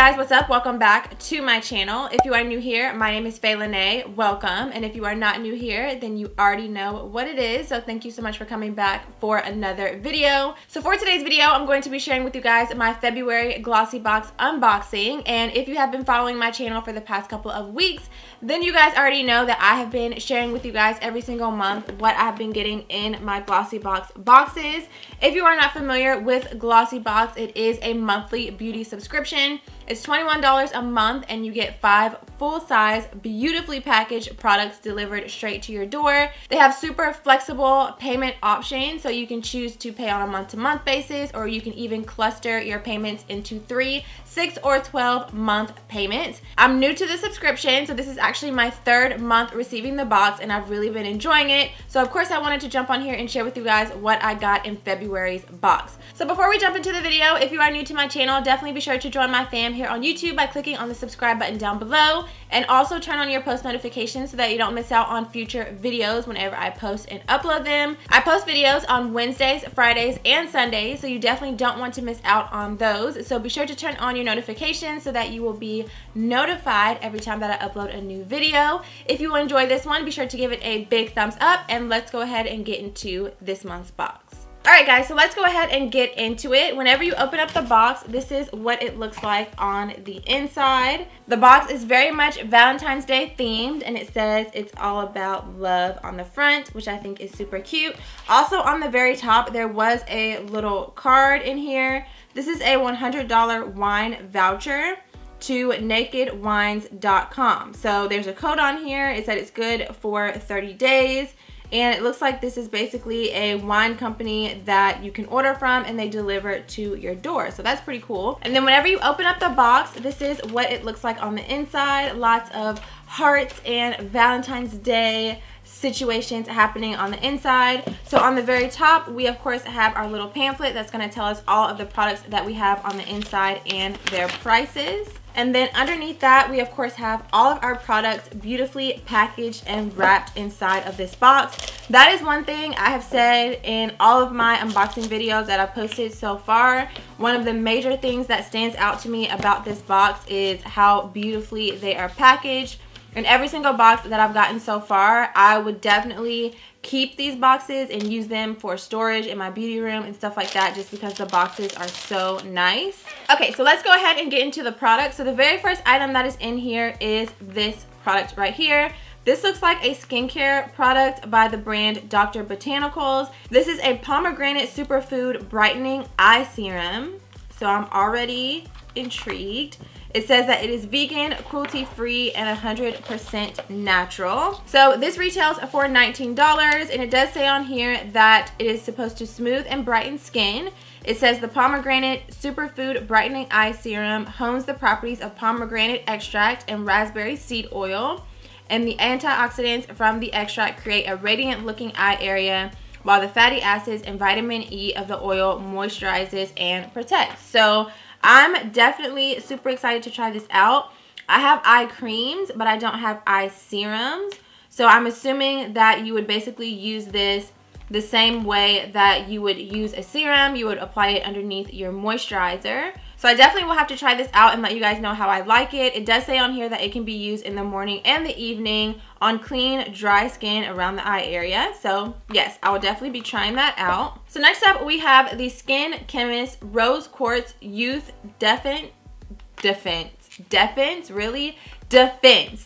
guys, what's up? Welcome back to my channel. If you are new here, my name is Fayy Lenee. Welcome. And if you are not new here, then you already know what it is. So thank you so much for coming back for another video. So for today's video, I'm going to be sharing with you guys my February GLOSSYBOX unboxing. And if you have been following my channel for the past couple of weeks, then you guys already know that I have been sharing with you guys every single month what I've been getting in my GLOSSYBOX boxes. If you are not familiar with GLOSSYBOX, it is a monthly beauty subscription. It's $21 a month and you get 5 full-size, beautifully packaged products delivered straight to your door. They have super flexible payment options, so you can choose to pay on a month-to-month basis, or you can even cluster your payments into 3, 6, or 12-month payments. I'm new to the subscription, so this is actually my 3rd month receiving the box, and I've really been enjoying it. So of course I wanted to jump on here and share with you guys what I got in February's box. So before we jump into the video, if you are new to my channel, definitely be sure to join my fam here on YouTube by clicking on the subscribe button down below, and also turn on your post notifications so that you don't miss out on future videos whenever I post and upload them. I post videos on Wednesdays, Fridays, and Sundays, so you definitely don't want to miss out on those. So be sure to turn on your notifications so that you will be notified every time that I upload a new video. If you enjoy this one, be sure to give it a big thumbs up, and let's go ahead and get into this month's box. Alright guys, so let's go ahead and get into it. Whenever you open up the box, this is what it looks like on the inside. The box is very much Valentine's Day themed, and it says it's all about love on the front, which I think is super cute. Also on the very top, there was a little card in here. This is a $100 wine voucher to nakedwines.com. So there's a code on here. It said it's good for 30 days. And it looks like this is basically a wine company that you can order from, and they deliver to your door. So that's pretty cool. And then whenever you open up the box, this is what it looks like on the inside. Lots of hearts and Valentine's Day situations happening on the inside. So on the very top, we of course have our little pamphlet that's going to tell us all of the products that we have on the inside and their prices. And then underneath that, we of course have all of our products beautifully packaged and wrapped inside of this box. That is one thing I have said in all of my unboxing videos that I've posted so far. One of the major things that stands out to me about this box is how beautifully they are packaged. In every single box that I've gotten so far, I would definitely keep these boxes and use them for storage in my beauty room and stuff like that, just because the boxes are so nice. Okay, so let's go ahead and get into the product. So the very first item that is in here is this product right here. This looks like a skincare product by the brand Dr. Botanicals. This is a pomegranate superfood brightening eye serum. So I'm already intrigued. It says that it is vegan, cruelty-free, and 100% natural. So this retails for $19, and it does say on here that it is supposed to smooth and brighten skin. It says the pomegranate superfood brightening eye serum hones the properties of pomegranate extract and raspberry seed oil, and the antioxidants from the extract create a radiant looking eye area, while the fatty acids and vitamin E of the oil moisturizes and protects. So I'm definitely super excited to try this out. I have eye creams, but I don't have eye serums. So I'm assuming that you would basically use this the same way that you would use a serum. You would apply it underneath your moisturizer. So I definitely will have to try this out and let you guys know how I like it. It does say on here that it can be used in the morning and the evening on clean, dry skin around the eye area. So yes, I will definitely be trying that out. So next up, we have the Skin Chemist Rose Quartz Youth Defense.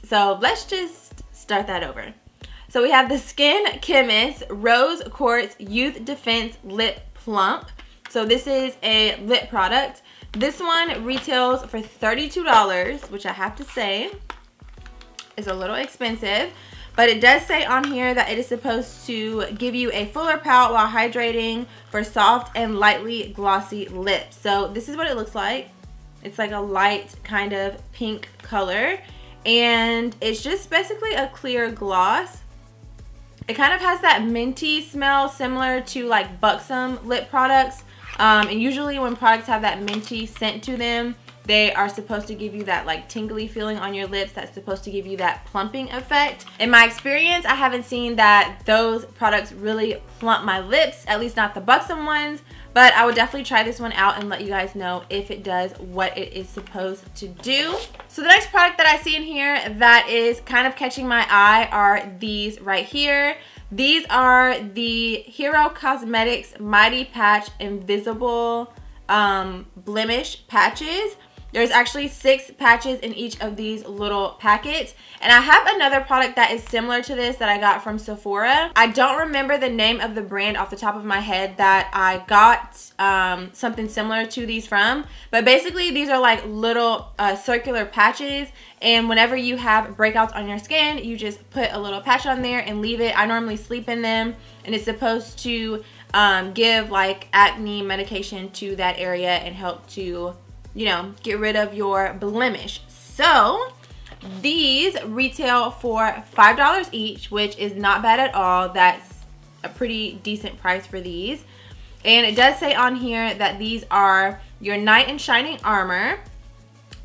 So let's just start that over. So we have the Skin Chemist Rose Quartz Youth Defense Lip Plump. So this is a lip product. This one retails for $32, which I have to say is a little expensive. But it does say on here that it is supposed to give you a fuller pout while hydrating for soft and lightly glossy lips. So this is what it looks like. It's like a light kind of pink color. And it's just basically a clear gloss. It kind of has that minty smell similar to like Buxom lip products. And usually when products have that minty scent to them, They are supposed to give you that like tingly feeling on your lips that's supposed to give you that plumping effect. In my experience, I haven't seen that those products really plump my lips, at least not the Buxom ones, but I would definitely try this one out and let you guys know if it does what it is supposed to do. So the next product that I see in here that is kind of catching my eye are these right here. These are the Hero Cosmetics Mighty Patch Invisible Blemish Patches. There's actually 6 patches in each of these little packets. And I have another product that is similar to this that I got from Sephora. I don't remember the name of the brand off the top of my head that I got something similar to these from. But basically these are like little circular patches. And whenever you have breakouts on your skin, you just put a little patch on there and leave it. I normally sleep in them. And it's supposed to give like acne medication to that area and help to, you know, get rid of your blemish. So these retail for $5 each, which is not bad at all. That's a pretty decent price for these. And it does say on here that these are your Knight in Shining Armor.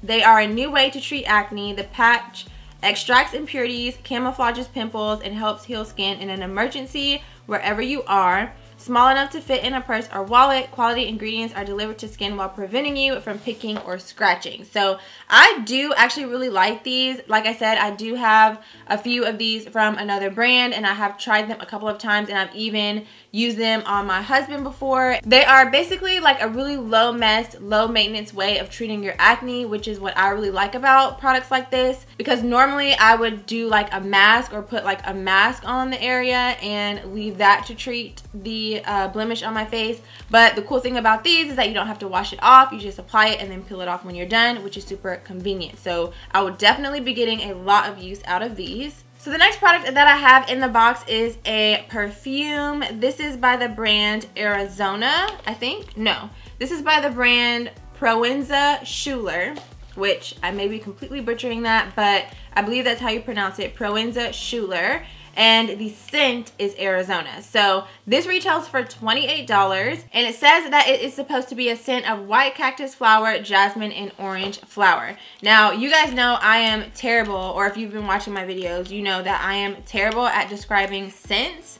They are a new way to treat acne. The patch extracts impurities, camouflages pimples, and helps heal skin in an emergency wherever you are. Small enough to fit in a purse or wallet. Quality ingredients are delivered to skin while preventing you from picking or scratching. So I do actually really like these. Like I said, I do have a few of these from another brand and I have tried them a couple of times and I've even used them on my husband before. They are basically like a really low mess, low maintenance way of treating your acne, which is what I really like about products like this, because normally I would do like a mask or put like a mask on the area and leave that to treat the blemish on my face. But the cool thing about these is that you don't have to wash it off. You just apply it and then peel it off when you're done, which is super convenient. So I would definitely be getting a lot of use out of these. So the next product that I have in the box is a perfume. This is by the brand Arizona, I think. No, this is by the brand Proenza Schuler, which I may be completely butchering that, but I believe that's how you pronounce it, Proenza Schuler. And the scent is Arizona. So this retails for $28 and it says that it is supposed to be a scent of white cactus flower, jasmine, and orange flower. Now you guys know I am terrible, or if you've been watching my videos, you know that I am terrible at describing scents.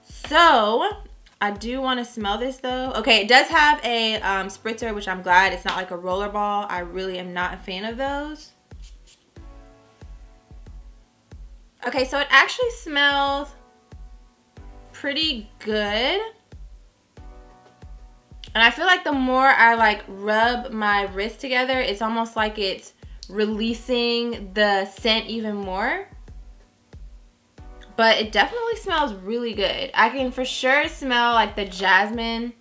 So I do want to smell this though. Okay, it does have a spritzer, which I'm glad. It's not like a roller ball. I really am not a fan of those. Okay, so it actually smells pretty good. And I feel like the more I like rub my wrist together, it's almost like it's releasing the scent even more. But it definitely smells really good. I can for sure smell like the jasmine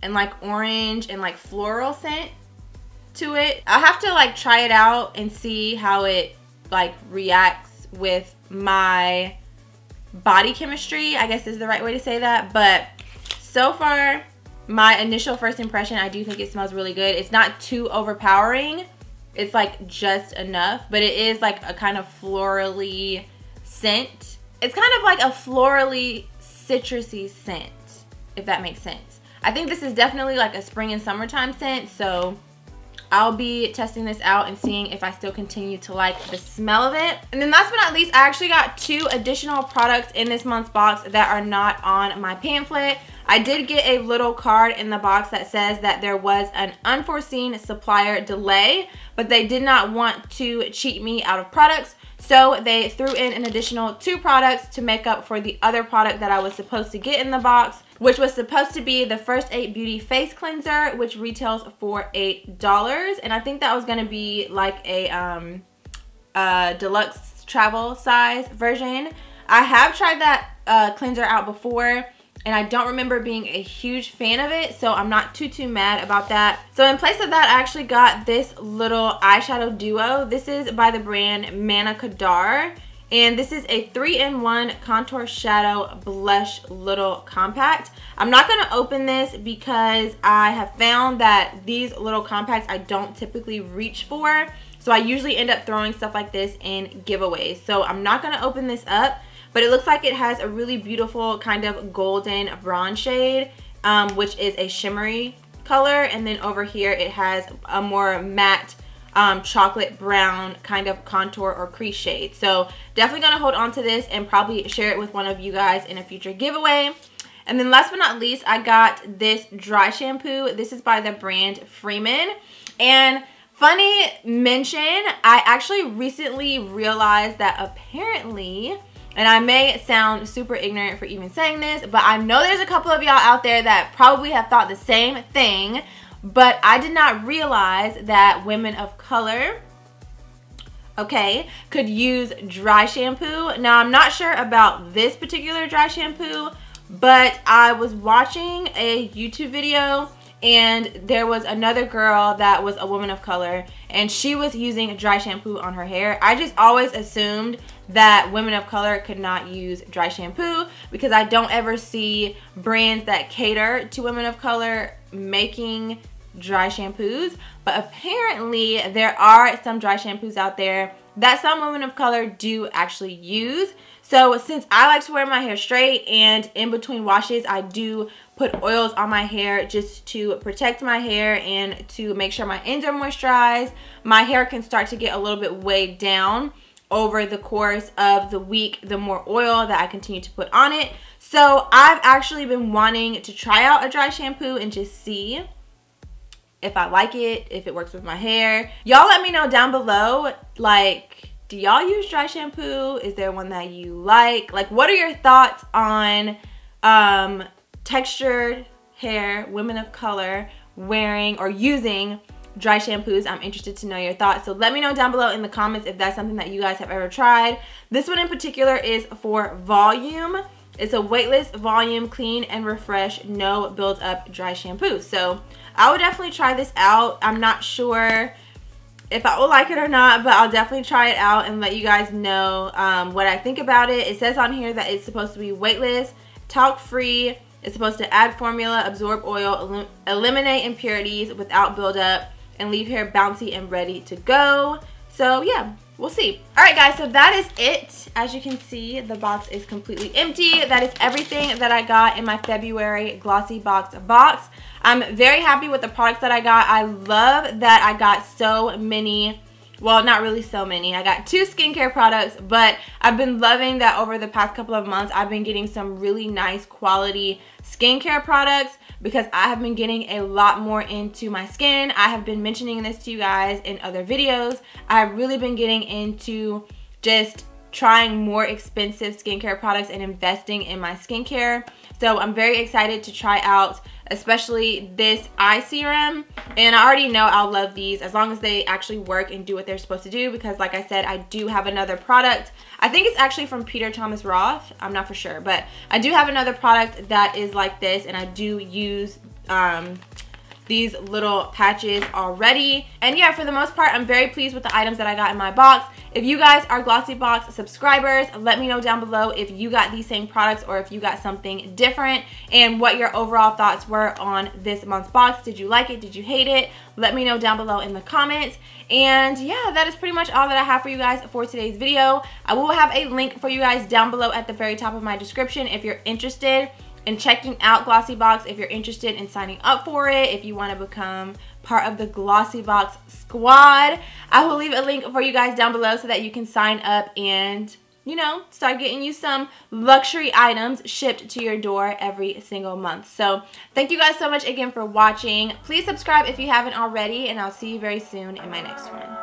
and like orange and like floral scent to it. I'll have to like try it out and see how it like reacts with my body chemistry, I guess is the right way to say that. But so far, my initial first impression, I do think it smells really good. It's not too overpowering. It's like just enough, but it is like a kind of florally scent. It's kind of like a florally citrusy scent, if that makes sense. I think this is definitely like a spring and summertime scent, so I'll be testing this out and seeing if I still continue to like the smell of it. And then last but not least, I actually got 2 additional products in this month's box that are not on my pamphlet. I did get a little card in the box that says that there was an unforeseen supplier delay, but they did not want to cheat me out of products. So they threw in an additional 2 products to make up for the other product that I was supposed to get in the box, which was supposed to be the First 8 Beauty Face Cleanser, which retails for $8. And I think that was going to be like a deluxe travel size version. I have tried that cleanser out before, and I don't remember being a huge fan of it, so I'm not too mad about that. So in place of that, I actually got this little eyeshadow duo. This is by the brand Manna Kadar, and this is a 3-in-1 contour shadow blush little compact. I'm not going to open this because I have found that these little compacts I don't typically reach for, so I usually end up throwing stuff like this in giveaways. So I'm not going to open this up. But it looks like it has a really beautiful kind of golden bronze shade, which is a shimmery color, and then over here it has a more matte chocolate brown kind of contour or crease shade. So definitely gonna hold on to this and probably share it with one of you guys in a future giveaway. And then last but not least, I got this dry shampoo. This is by the brand Freeman. And funny mention, I actually recently realized that apparently, and I may sound super ignorant for even saying this, but I know there's a couple of y'all out there that probably have thought the same thing, but I did not realize that women of color, okay, could use dry shampoo. Now, I'm not sure about this particular dry shampoo, but I was watching a YouTube video and there was another girl that was a woman of color and she was using dry shampoo on her hair. I just always assumed that women of color could not use dry shampoo because I don't ever see brands that cater to women of color making dry shampoos, but apparently there are some dry shampoos out there that some women of color do actually use. So since I like to wear my hair straight and in between washes I do put oils on my hair just to protect my hair and to make sure my ends are moisturized, my hair can start to get a little bit weighed down over the course of the week the more oil that I continue to put on it. So I've actually been wanting to try out a dry shampoo and just see if I like it, if it works with my hair. Y'all let me know down below, like, do y'all use dry shampoo? Is there one that you like? Like, what are your thoughts on textured hair, women of color wearing or using dry shampoos? I'm interested to know your thoughts. So let me know down below in the comments if that's something that you guys have ever tried. This one in particular is for volume. It's a weightless volume, clean and refresh, no build up dry shampoo. So I would definitely try this out. I'm not sure if I will like it or not, but I'll definitely try it out and let you guys know what I think about it. It says on here that it's supposed to be weightless, talc free. It's supposed to add formula, absorb oil, eliminate impurities without buildup, and leave hair bouncy and ready to go. So yeah, we'll see. Alright guys, so that is it. As you can see, the box is completely empty. That is everything that I got in my February GLOSSYBOX box. I'm very happy with the products that I got. I love that I got so many, well, not really so many. I got 2 skincare products, but I've been loving that over the past couple of months I've been getting some really nice quality skincare products because I have been getting a lot more into my skin. I have been mentioning this to you guys in other videos. I've really been getting into just trying more expensive skincare products and investing in my skincare. So I'm very excited to try out especially this eye serum, and I already know I'll love these as long as they actually work and do what they're supposed to do, because like I said, I do have another product. I think it's actually from Peter Thomas Roth, I'm not for sure, but I do have another product that is like this, and I do use these little patches already. And yeah, for the most part, I'm very pleased with the items that I got in my box. If you guys are GLOSSYBOX subscribers, let me know down below if you got these same products or if you got something different and what your overall thoughts were on this month's box. Did you like it? Did you hate it? Let me know down below in the comments. And yeah, that is pretty much all that I have for you guys for today's video. I will have a link for you guys down below at the very top of my description if you're interested in checking out GLOSSYBOX, if you're interested in signing up for it, if you want to become part of the GLOSSYBOX squad. I will leave a link for you guys down below so that you can sign up and, you know, start getting you some luxury items shipped to your door every single month. So thank you guys so much again for watching. Please subscribe if you haven't already, and I'll see you very soon in my next one.